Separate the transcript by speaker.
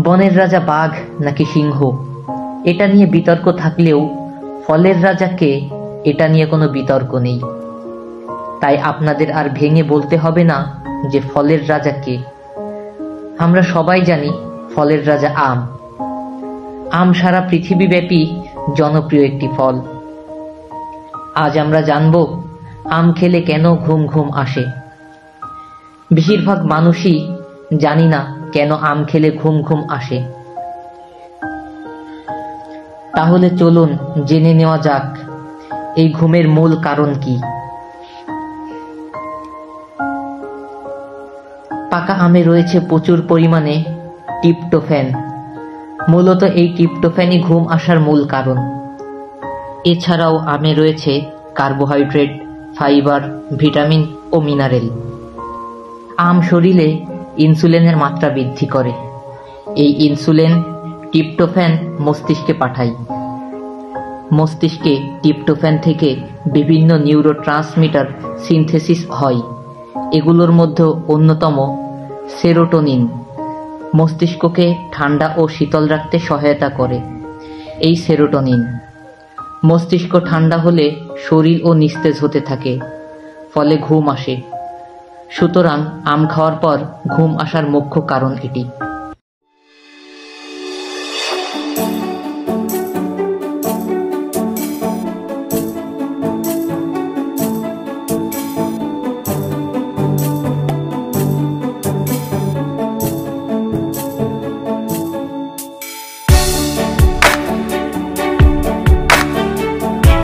Speaker 1: বনের রাজা বাঘ নাকি সিংহ, এটা নিয়ে বিতর্ক থাকলেও ফলের রাজাকে এটা নিয়ে কোনো বিতর্ক নেই। তাই আপনাদের আর ভেঙে বলতে হবে না যে ফলের রাজা কে। আমরা সবাই জানি ফলের রাজা আম। আম সারা পৃথিবীব্যাপী জনপ্রিয় একটি ফল। আজ আমরা জানব আম খেলে কেন ঘুম ঘুম আসে। বেশিরভাগ মানুষই জানি না কেন আম খেলে ঘুম ঘুম আসে। তাহলে চলুন জেনে নেওয়া যাক এই ঘুমের মূল কারণ কি। পাকা আমে রয়েছে প্রচুর পরিমাণে ট্রিপ্টোফ্যান। মূলত এই ট্রিপ্টোফ্যানই ঘুম আসার মূল কারণ। এছাড়াও আমে রয়েছে কার্বোহাইড্রেট, ফাইবার, ভিটামিন ও মিনারেল। আম শরীরে ইনসুলিনের মাত্রা বৃদ্ধি করে। এই ইনসুলিন ট্রিপ্টোফ্যান মস্তিষ্কে পাঠায়। মস্তিষ্কে ট্রিপ্টোফ্যান থেকে বিভিন্ন নিউরোট্রান্সমিটার সিনথেসিস হয়। এগুলোর মধ্যে অন্যতম সেরোটোনিন মস্তিষ্ককে ঠান্ডা ও শীতল রাখতে সহায়তা করে। এই সেরোটোনিন মস্তিষ্ক ঠান্ডা হলে শরীর ও নিস্তেজ হতে থাকে, ফলে ঘুম আসে। সুতরাং আম খাওয়ার পর ঘুম আসার মুখ্য কারণ এটি।